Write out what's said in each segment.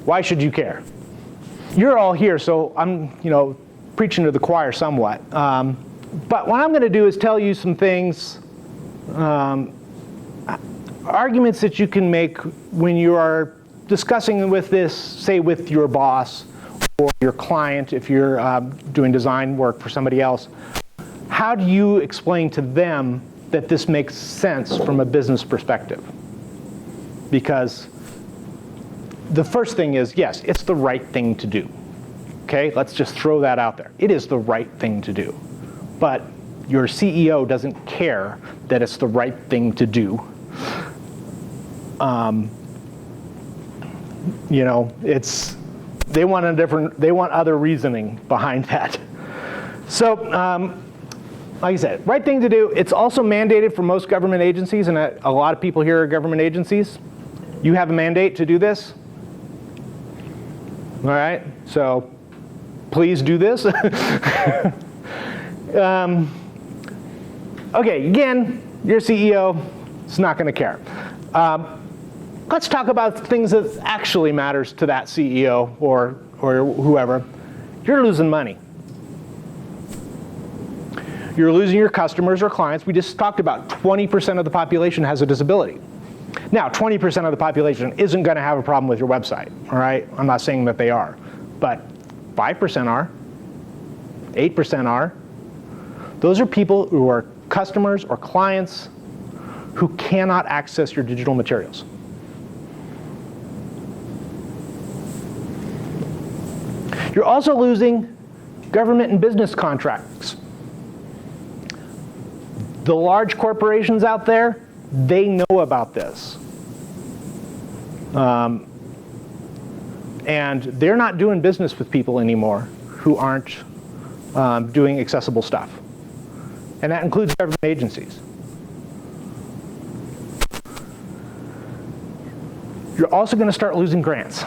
Why should you care? You're all here, so I'm, preaching to the choir somewhat. But what I'm going to do is tell you some things, arguments that you can make when you are discussing with this, say with your boss or your client, if you're doing design work for somebody else. How do you explain to them that this makes sense from a business perspective? Because the first thing is, yes, it's the right thing to do. Okay, let's just throw that out there. It is the right thing to do. But your CEO doesn't care that it's the right thing to do. They want other reasoning behind that. So, like I said, right thing to do. It's also mandated for most government agencies, and a lot of people here are government agencies. You have a mandate to do this. All right, so please do this. Okay, again, your CEO is not going to care. Let's talk about things that actually matters to that CEO or whoever. You're losing money. You're losing your customers or clients. We just talked about 20% of the population has a disability. Now, 20% of the population isn't going to have a problem with your website, all right? I'm not saying that they are, but 5% are, 8% are. Those are people who are customers or clients who cannot access your digital materials. You're also losing government and business contracts. The large corporations out there, they know about this. And they're not doing business with people anymore who aren't doing accessible stuff. And that includes government agencies. You're also going to start losing grants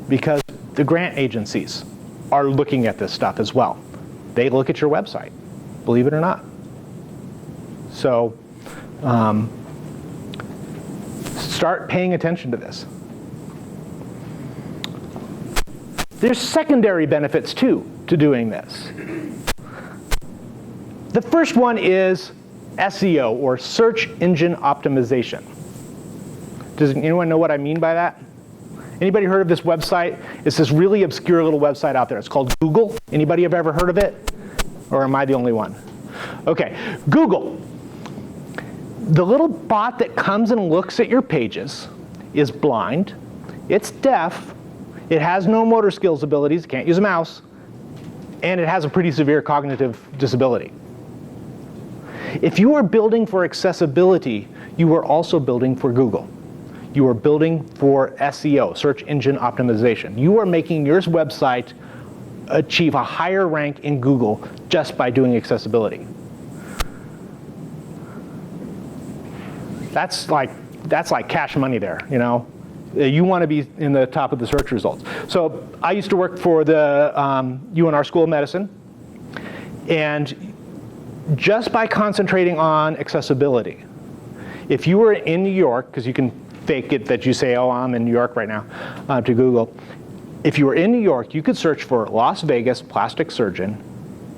because the grant agencies are looking at this stuff as well. They look at your website, believe it or not. So start paying attention to this. There's secondary benefits too to doing this. The first one is SEO, or search engine optimization. Does anyone know what I mean by that? Anybody heard of this website? It's this really obscure little website out there. It's called Google. Anybody have ever heard of it? Or am I the only one? Okay, Google. The little bot that comes and looks at your pages is blind, it's deaf, it has no motor skills abilities, it can't use a mouse, and it has a pretty severe cognitive disability. If you are building for accessibility, you are also building for Google. You are building for SEO, search engine optimization. You are making your website achieve a higher rank in Google just by doing accessibility. That's like cash money there, you know. You want to be in the top of the search results. So I used to work for the UNR School of Medicine, and just by concentrating on accessibility, if you were in New York, because you can fake it that you say, oh, I'm in New York right now, to Google. If you were in New York, you could search for Las Vegas plastic surgeon,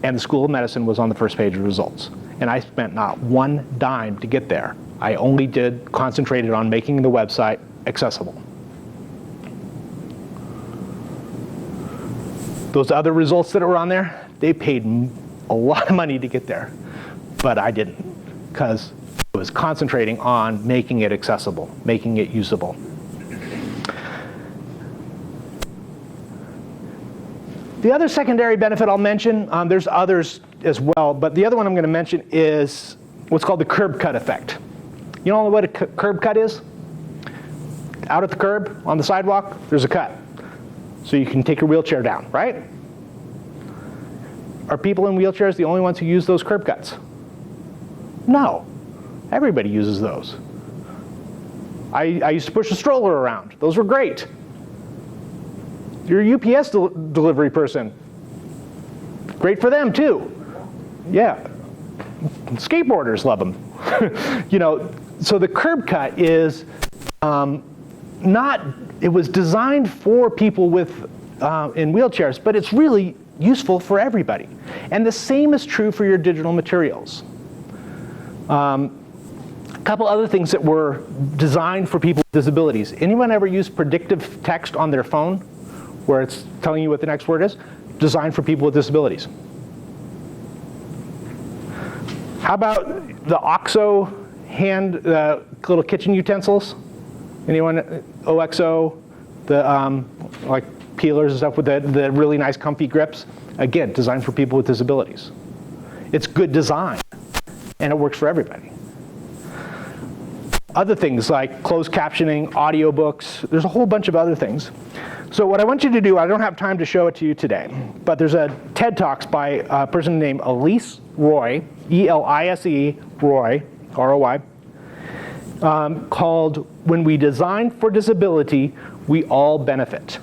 and the School of Medicine was on the first page of results. And I spent not one dime to get there. I only concentrated on making the website accessible. Those other results that were on there, they paid a lot of money to get there, but I didn't, because I was concentrating on making it accessible, making it usable. The other secondary benefit I'll mention, there's others as well, but the other one I'm going to mention is what's called the curb cut effect. You know what a curb cut is? Out at the curb, on the sidewalk, there's a cut. So you can take your wheelchair down, right? Are people in wheelchairs the only ones who use those curb cuts? No. Everybody uses those. I used to push a stroller around. Those were great. You're a UPS delivery person. Great for them too. Yeah. Skateboarders love them. You know, so the curb cut is it was designed for people with in wheelchairs, but it's really useful for everybody. And the same is true for your digital materials. A couple other things that were designed for people with disabilities. Anyone ever use predictive text on their phone where it's telling you what the next word is? Designed for people with disabilities. How about the OXO hand, little kitchen utensils? Anyone, OXO, the like peelers and stuff with the really nice comfy grips? Again, designed for people with disabilities. It's good design, and it works for everybody. Other things like closed captioning, audiobooks, there's a whole bunch of other things. So what I want you to do, I don't have time to show it to you today, but there's a TED Talks by a person named Elise Roy, E-L-I-S-E, Roy, R-O-Y, called When We Design for Disability, We All Benefit.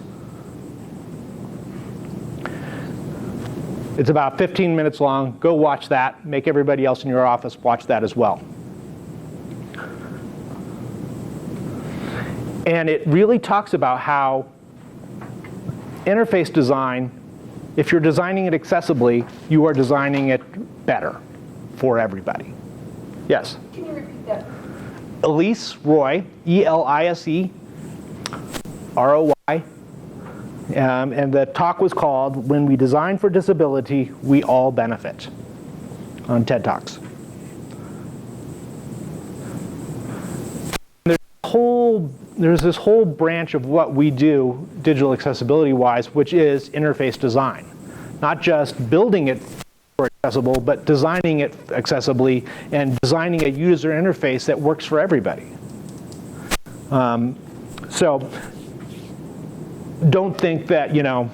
It's about 15 minutes long. Go watch that. Make everybody else in your office watch that as well. And it really talks about how interface design, if you're designing it accessibly, you are designing it better for everybody. Yes? Can you repeat that? Elise Roy, E-L-I-S-E, R-O-Y, and the talk was called When We Design for Disability, We All Benefit, on TED Talks. There's this whole branch of what we do digital accessibility-wise, which is interface design. Not just building it for accessible, but designing it accessibly and designing a user interface that works for everybody. So don't think that, you know,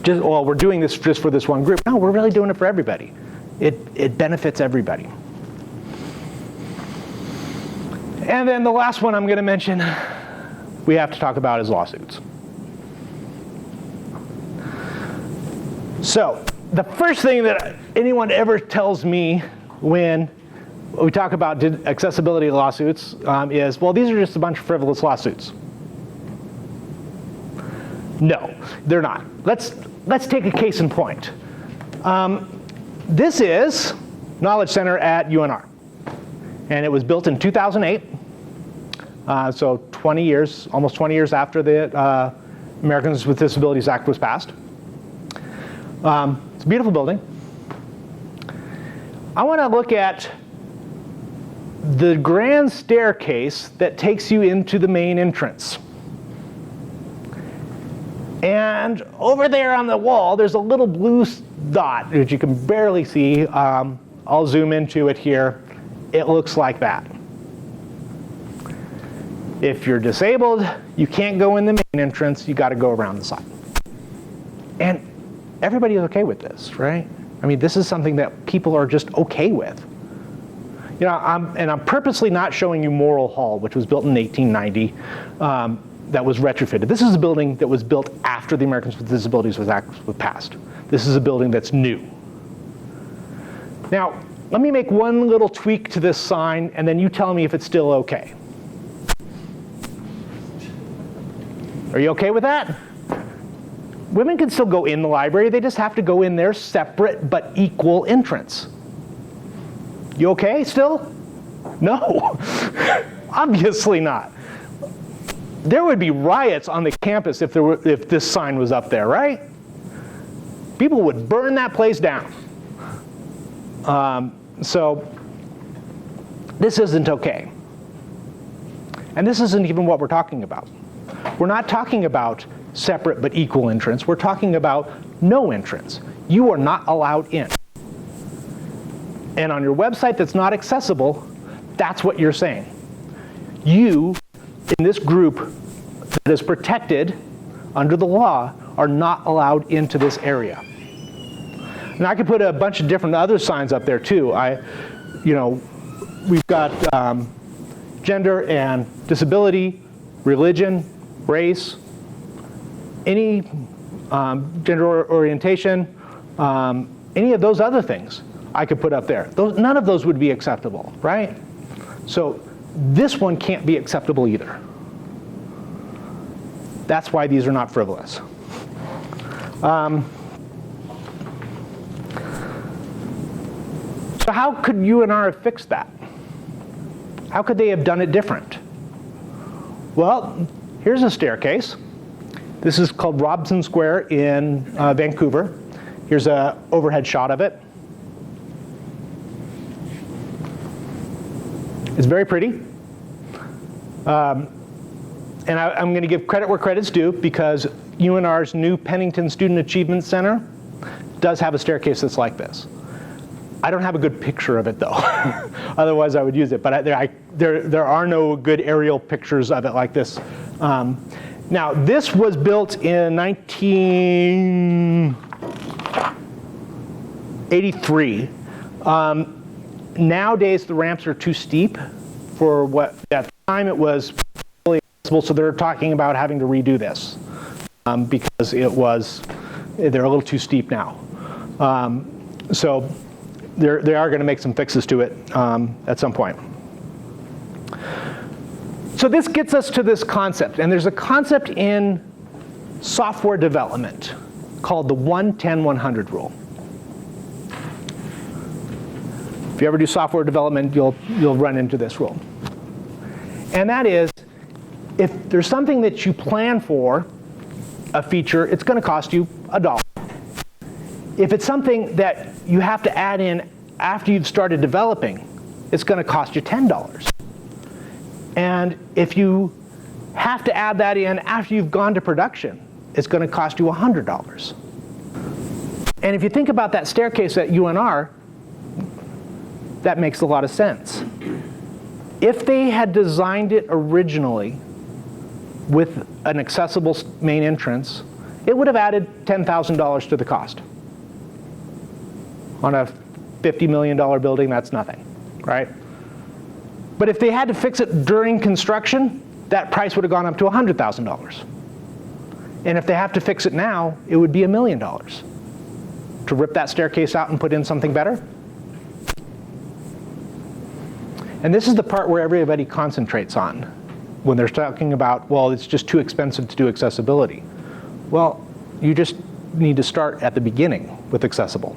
just, well, we're doing this just for this one group. No, we're really doing it for everybody. It benefits everybody. And then the last one I'm going to mention we have to talk about is lawsuits. So the first thing that anyone ever tells me when we talk about accessibility lawsuits is, well, these are just a bunch of frivolous lawsuits. No, they're not. Let's take a case in point. This is Knowledge Center at UNR. And it was built in 2008, so 20 years, almost 20 years after the Americans with Disabilities Act was passed. It's a beautiful building. I want to look at the grand staircase that takes you into the main entrance. And over there on the wall, there's a little blue dot that you can barely see. I'll zoom into it here. It looks like that. If you're disabled, you can't go in the main entrance, you got to go around the side. And everybody's okay with this, right? I mean, this is something that people are just okay with. You know, I'm purposely not showing you Morrill Hall, which was built in 1890, that was retrofitted. This is a building that was built after the Americans with Disabilities Act was passed. This is a building that's new. Now, let me make one little tweak to this sign, and then you tell me if it's still okay. Are you okay with that? Women can still go in the library, they just have to go in their separate but equal entrance. You okay still? No, obviously not. There would be riots on the campus if this sign was up there, right? People would burn that place down. So this isn't okay. And this isn't even what we're talking about. We're not talking about separate but equal entrance. We're talking about no entrance. You are not allowed in. And on your website that's not accessible, that's what you're saying. You, in this group that is protected under the law, are not allowed into this area. And I could put a bunch of different other signs up there too. We've got gender and disability, religion, race, any gender orientation, any of those other things I could put up there. None of those would be acceptable, right? So this one can't be acceptable either. That's why these are not frivolous. So how could UNR have fixed that? How could they have done it different? Well, here's a staircase. This is called Robson Square in Vancouver. Here's an overhead shot of it. It's very pretty. And I'm going to give credit where credit's due, because UNR's new Pennington Student Achievement Center does have a staircase that's like this. I don't have a good picture of it though. Otherwise I would use it, but there are no good aerial pictures of it like this. Now this was built in 1983. Nowadays the ramps are too steep for what, at the time it was really accessible, so they're talking about having to redo this because they're a little too steep now. So they are going to make some fixes to it at some point. So this gets us to this concept, and there's a concept in software development called the 1-10-100 rule. If you ever do software development, you'll run into this rule. And that is, if there's something that you plan for, a feature, it's going to cost you $1. If it's something that you have to add in after you've started developing, it's going to cost you $10. And if you have to add that in after you've gone to production, it's going to cost you $100. And if you think about that staircase at UNR, that makes a lot of sense. If they had designed it originally with an accessible main entrance, it would have added $10,000 to the cost. On a $50 million building, that's nothing, right? But if they had to fix it during construction, that price would have gone up to $100,000. And if they have to fix it now, it would be $1 million. To rip that staircase out and put in something better? And this is the part where everybody concentrates on when they're talking about, well, it's just too expensive to do accessibility. Well, you just need to start at the beginning with accessible.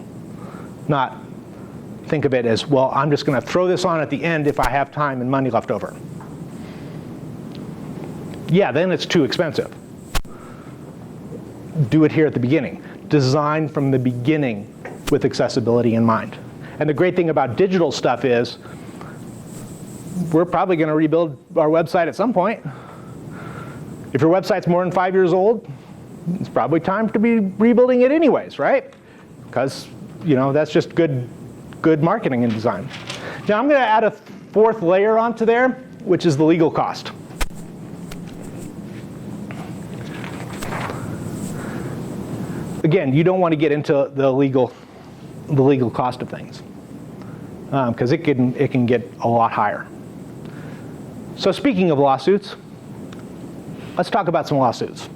Not think of it as, well, I'm just going to throw this on at the end if I have time and money left over. Yeah, then it's too expensive. Do it here at the beginning. Design from the beginning with accessibility in mind. And the great thing about digital stuff is, we're probably going to rebuild our website at some point. If your website's more than 5 years old, it's probably time to be rebuilding it anyways, right? Because that's just good marketing and design. Now I'm going to add a fourth layer onto there, which is the legal cost. Again, you don't want to get into the legal cost of things, because it can get a lot higher. So speaking of lawsuits, let's talk about some lawsuits.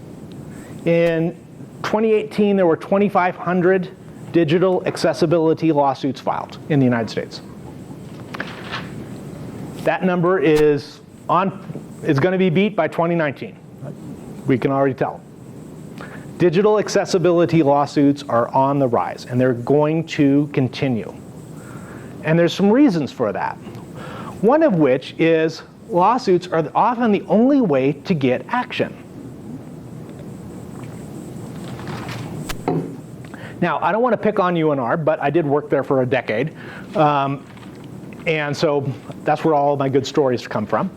In 2018, there were 2,500 digital accessibility lawsuits filed in the United States. That number is going to be beat by 2019. We can already tell. Digital accessibility lawsuits are on the rise, and they're going to continue. And there's some reasons for that. One of which is lawsuits are often the only way to get action. Now, I don't want to pick on UNR, but I did work there for a decade. And so that's where all of my good stories come from.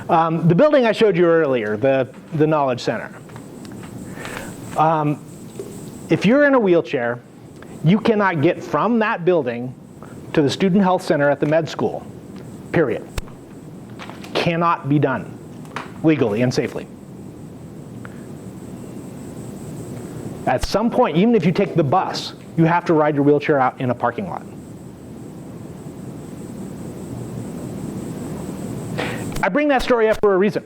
The building I showed you earlier, the Knowledge Center. If you're in a wheelchair, you cannot get from that building to the Student Health Center at the med school, period. Cannot be done legally and safely. At some point, even if you take the bus, you have to ride your wheelchair out in a parking lot. I bring that story up for a reason.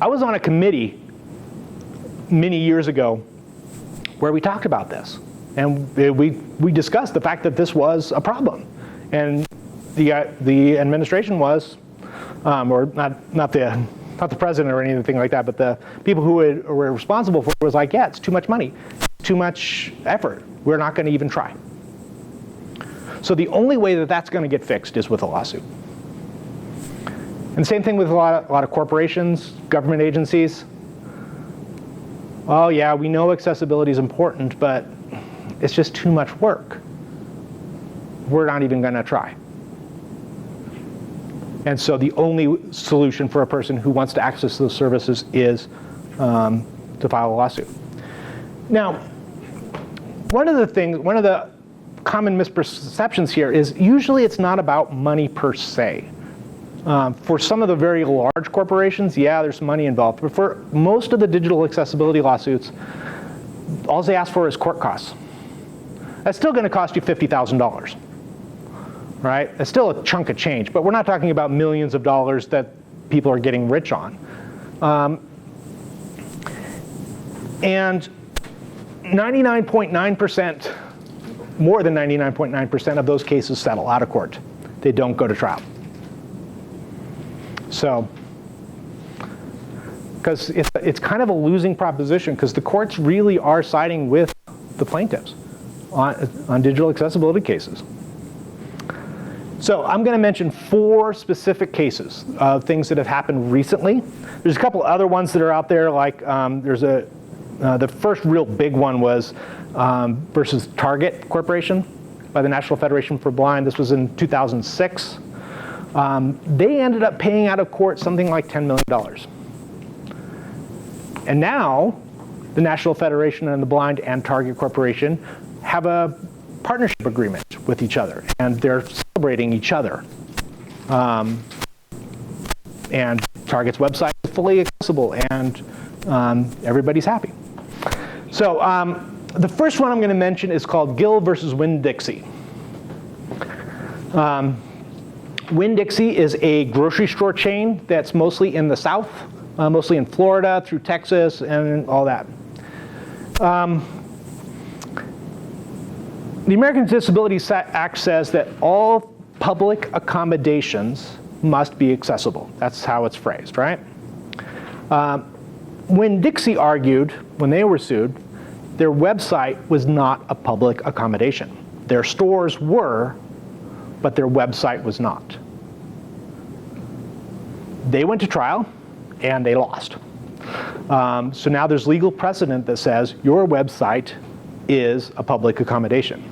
I was on a committee many years ago where we talked about this. And we discussed the fact that this was a problem. And the administration was, or not the not the president or anything like that, but the people who were responsible for it was like, yeah, it's too much money, too much effort. We're not going to even try. So the only way that that's going to get fixed is with a lawsuit. And same thing with a lot of corporations, government agencies. Oh yeah, we know accessibility is important, but it's just too much work. We're not even going to try. And so the only solution for a person who wants to access those services is to file a lawsuit. Now, one of the common misperceptions here is usually it's not about money per se. For some of the very large corporations, yeah, there's money involved. But for most of the digital accessibility lawsuits, all they ask for is court costs. That's still going to cost you $50,000, right? That's still a chunk of change, but we're not talking about millions of dollars that people are getting rich on. And 99.9%, more than 99.9% of those cases settle out of court. They don't go to trial. So, because it's kind of a losing proposition, because the courts really are siding with the plaintiffs on digital accessibility cases. So I'm going to mention 4 specific cases of things that have happened recently. There's a couple other ones that are out there, like the first real big one was versus Target Corporation by the National Federation for Blind. This was in 2006. They ended up paying out of court something like $10 million. And now, the National Federation and the Blind and Target Corporation have a partnership agreement with each other, and they're celebrating each other. And Target's website is fully accessible, and everybody's happy. So the first one I'm going to mention is called Gill versus WinnDixie. WinnDixie is a grocery store chain that's mostly in the South, mostly in Florida, through Texas, and all that. The Americans with Disabilities Act says that all public accommodations must be accessible. That's how it's phrased, right? WinnDixie argued, when they were sued, their website was not a public accommodation. Their stores were, but their website was not. They went to trial, and they lost. So now there's legal precedent that says your website is a public accommodation.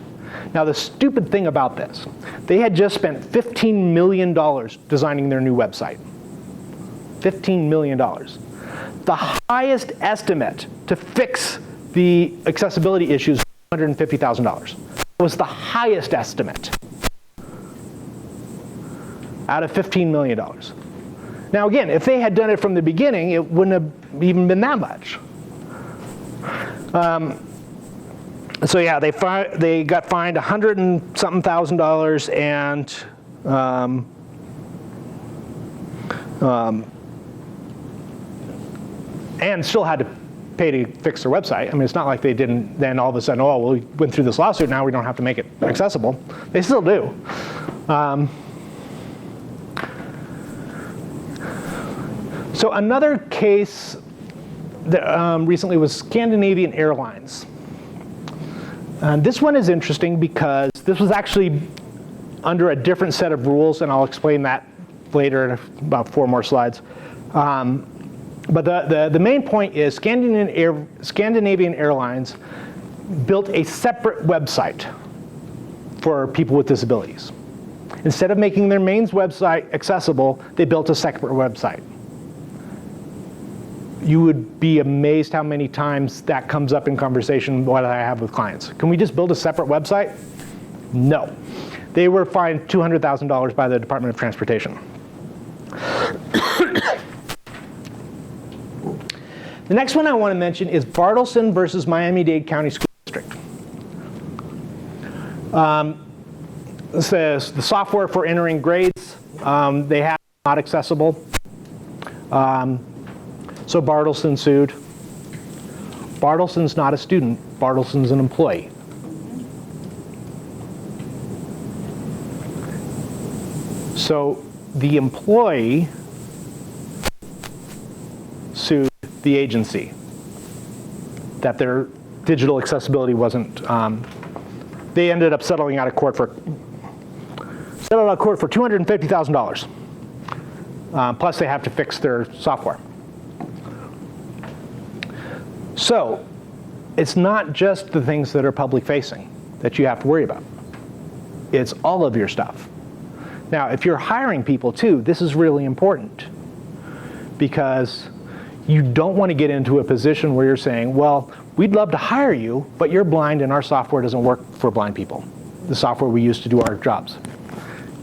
Now the stupid thing about this, they had just spent $15 million designing their new website. $15 million. The highest estimate to fix the accessibility issues was $150,000. It was the highest estimate out of $15 million. Now again, if they had done it from the beginning, it wouldn't have even been that much. So yeah, they got fined $100 and something thousand, and still had to pay to fix their website. I mean, it's not like they didn't then all of a sudden, oh, well, we went through this lawsuit, now we don't have to make it accessible. They still do. So another case that recently was Scandinavian Airlines. And this one is interesting because this was actually under a different set of rules, and I'll explain that later in about 4 more slides. But the main point is Scandinavian Airlines built a separate website for people with disabilities. Instead of making their main website accessible, they built a separate website. You would be amazed how many times that comes up in conversation what I have with clients. Can we just build a separate website? No. They were fined $200,000 by the Department of Transportation. The next one I want to mention is Bartilson versus Miami-Dade County School District. This says the software for entering grades, they have not accessible. So Bartilson sued. Bartilson's not a student, Bartilson's an employee. So the employee the agency that their digital accessibility wasn't, they ended up settling out of court for $250,000. Plus they have to fix their software. So it's not just the things that are public facing that you have to worry about. It's all of your stuff. Now, if you're hiring people too, this is really important, because you don't want to get into a position where you're saying, well, we'd love to hire you, but you're blind and our software doesn't work for blind people, the software we use to do our jobs.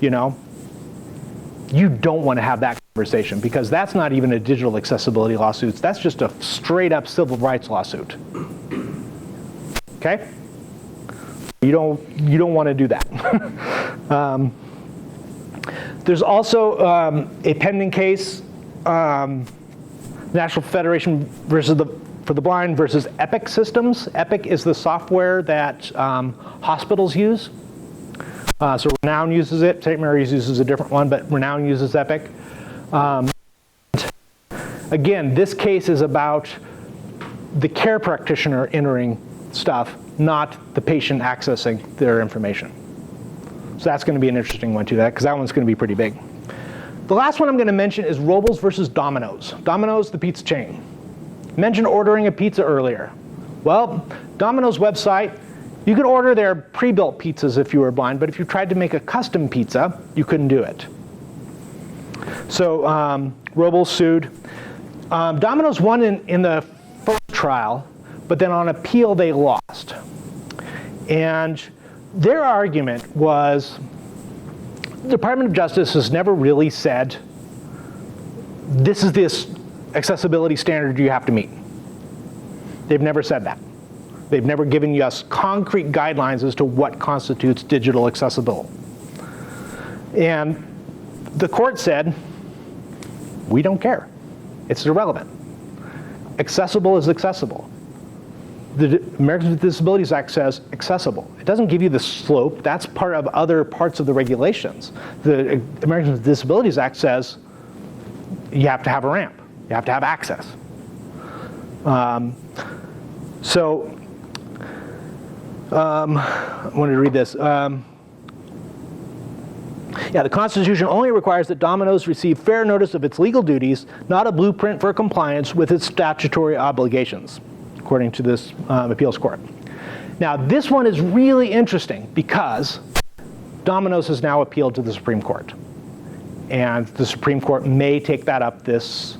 You know? You don't want to have that conversation, because that's not even a digital accessibility lawsuit. That's just a straight up civil rights lawsuit. Okay? You don't want to do that. There's also a pending case, National Federation for the Blind versus Epic Systems. Epic is the software that hospitals use. So Renown uses it. St. Mary's uses a different one, but Renown uses Epic. Again, this case is about the care practitioner entering stuff, not the patient accessing their information. So that's going to be an interesting one too, because that one's going to be pretty big. The last one I'm going to mention is Robles versus Domino's. Domino's, the pizza chain. Mentioned ordering a pizza earlier. Well, Domino's website, you could order their pre-built pizzas if you were blind, but if you tried to make a custom pizza, you couldn't do it. So Robles sued. Domino's won in the first trial, but then on appeal they lost. And their argument was, the Department of Justice has never really said, this is this accessibility standard you have to meet. They've never said that. They've never given us concrete guidelines as to what constitutes digital accessible. And the court said, we don't care. It's irrelevant. Accessible is accessible. The Americans with Disabilities Act says accessible. It doesn't give you the slope. That's part of other parts of the regulations. The Americans with Disabilities Act says you have to have a ramp. You have to have access. I wanted to read this. The Constitution only requires that Domino's receive fair notice of its legal duties, not a blueprint for compliance with its statutory obligations, according to this appeals court. Now, this one is really interesting because Domino's has now appealed to the Supreme Court. And the Supreme Court may take that up this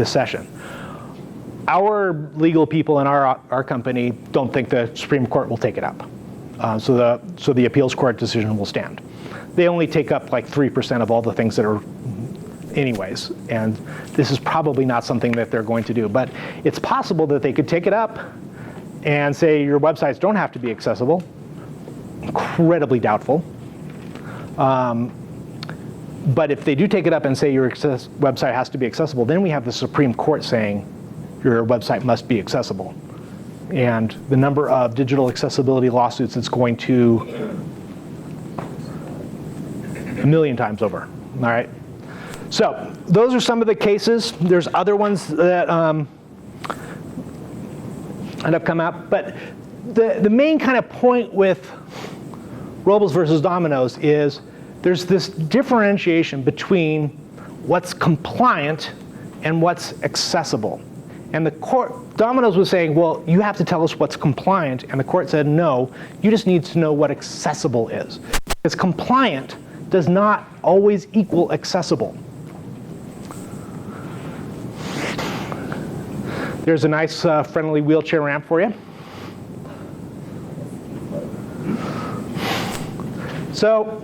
session. Our legal people in our company don't think the Supreme Court will take it up. So the appeals court decision will stand. They only take up like 3% of all the things that are anyways, and this is probably not something that they're going to do, but it's possible that they could take it up and say your websites don't have to be accessible. Incredibly doubtful. But if they do take it up and say your website has to be accessible, then we have the Supreme Court saying your website must be accessible. And the number of digital accessibility lawsuits is going to 1,000,000 times over, all right? So those are some of the cases. There's other ones that have come up, but the main kind of point with Robles versus Domino's is there's this differentiation between what's compliant and what's accessible. And the court, Domino's was saying, well, you have to tell us what's compliant, and the court said, no, you just need to know what accessible is. Because compliant does not always equal accessible. There's a nice friendly wheelchair ramp for you. So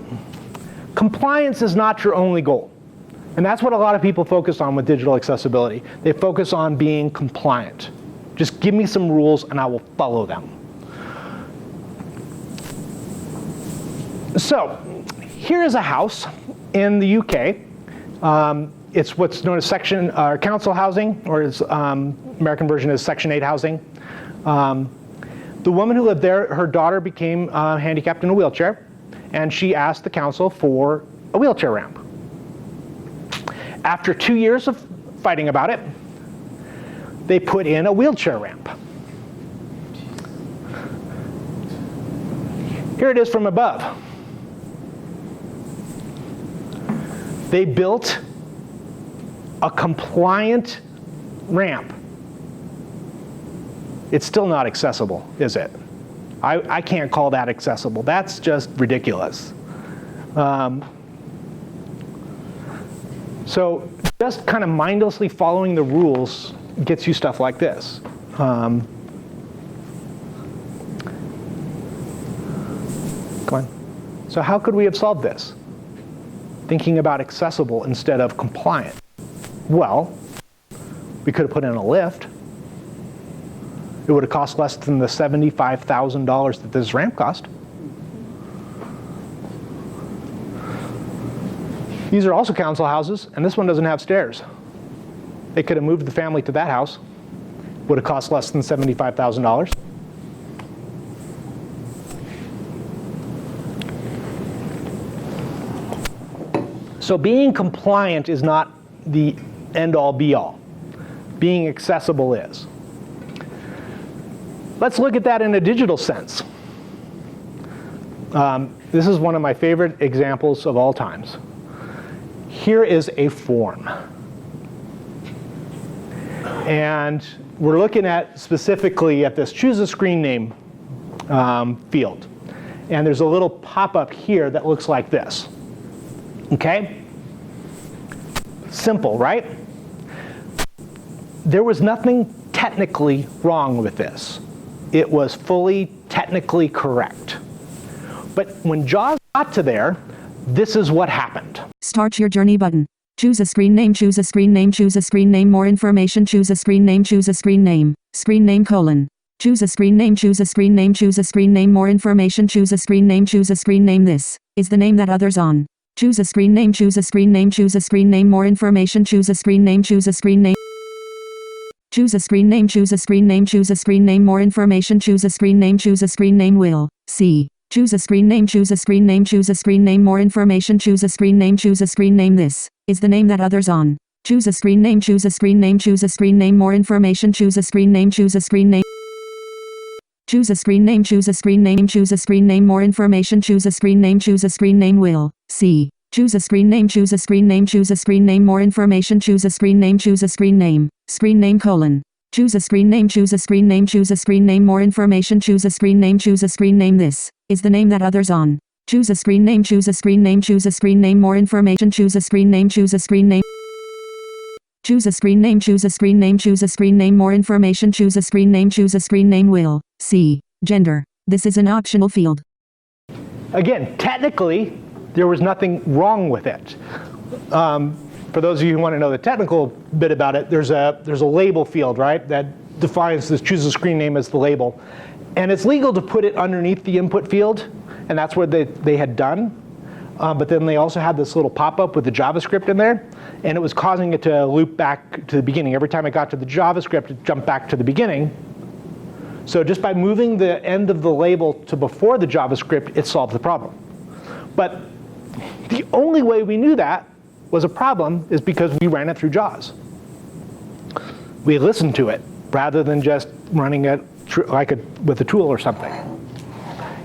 compliance is not your only goal. And that's what a lot of people focus on with digital accessibility. They focus on being compliant. Just give me some rules and I will follow them. So here is a house in the UK. It's what's known as council housing, or its American version is Section 8 housing. The woman who lived there, her daughter became handicapped in a wheelchair, and she asked the council for a wheelchair ramp. After 2 years of fighting about it, they put in a wheelchair ramp. Here it is from above. They built a compliant ramp. It's still not accessible, is it? I can't call that accessible. That's just ridiculous. So just kind of mindlessly following the rules gets you stuff like this. Come on. So how could we have solved this? Thinking about accessible instead of compliant. Well, we could have put in a lift. It would have cost less than the $75,000 that this ramp cost. These are also council houses, and this one doesn't have stairs. They could have moved the family to that house. Would have cost less than $75,000. So being compliant is not the end-all be-all. Being accessible is. Let's look at that in a digital sense. This is one of my favorite examples of all times. Here is a form. And we're looking at specifically at this choose a screen name field. And there's a little pop-up here that looks like this. Okay? Simple, right? There was nothing technically wrong with this. It was fully technically correct. But when JAWS got to there, this is what happened. Start your journey button. Choose a screen name, choose a screen name, choose a screen name, more information, choose a screen name, choose a screen name, colon. Choose a screen name, choose a screen name, choose a screen name, more information, choose a screen name, choose a screen name. This is the name that others on. Choose a screen name, choose a screen name, choose a screen name, more information, choose a screen name, choose a screen name. Choose a screen name, choose a screen name, choose a screen name, more information, choose a screen name, choose a screen name, will see. Choose a screen name, choose a screen name, choose a screen name, more information, choose a screen name, choose a screen name. This is the name that others on. Choose a screen name, choose a screen name, choose a screen name, more information, choose a screen name, choose a screen name. Choose a screen name, choose a screen name, choose a screen name, more information, choose a screen name, choose a screen name, will see. Choose a screen name, choose a screen name, choose a screen name, more information, choose a screen name, choose a screen name, colon. Choose a screen name, choose a screen name, choose a screen name, more information, choose a screen name, choose a screen name. This is the name that others on. Choose a screen name, choose a screen name, choose a screen name, more information, choose a screen name, choose a screen name. Choose a screen name, choose a screen name, choose a screen name, more information, choose a screen name, choose a screen name, will see. Gender. This is an optional field. Again, technically, there was nothing wrong with it. For those of you who want to know the technical bit about it, there's a label field, right, that defines this choose a screen name as the label. And it's legal to put it underneath the input field, and that's what they had done. But then they also had this little pop-up with the JavaScript in there, and it was causing it to loop back to the beginning. Every time it got to the JavaScript, it jumped back to the beginning. So just by moving the end of the label to before the JavaScript, it solved the problem. But the only way we knew that was a problem is because we ran it through JAWS. We listened to it rather than just running it with a tool or something.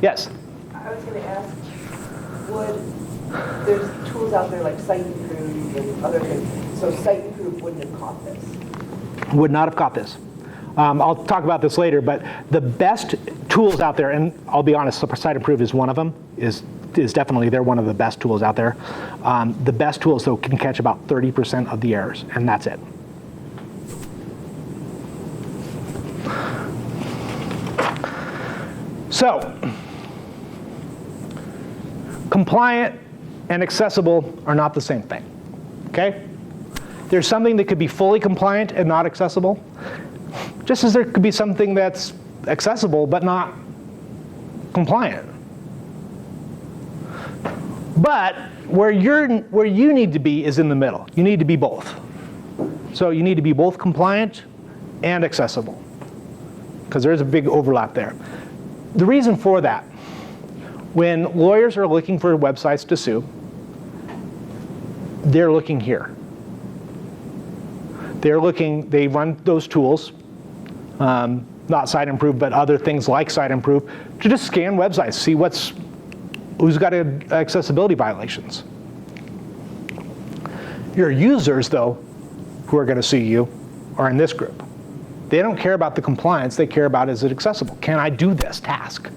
Yes? I was going to ask, there's tools out there like Site Improve and other things, so Site Improve wouldn't have caught this? Would not have caught this. I'll talk about this later, but the best tools out there, and I'll be honest, Site Improve is one of them, is definitely, they're one of the best tools out there. The best tools, though, can catch about 30% of the errors, and that's it. So, compliant and accessible are not the same thing, okay? There's something that could be fully compliant and not accessible, just as there could be something that's accessible but not compliant. But where you need to be is in the middle. You need to be both. So you need to be both compliant and accessible, because there's a big overlap there. The reason for that, when lawyers are looking for websites to sue, they're looking here. they're looking, they run those tools, not Site Improve, but other things like Site Improve, to just scan websites, see who's got accessibility violations. Your users, though, who are going to see you, are in this group. They don't care about the compliance, they care about, is it accessible? Can I do this task?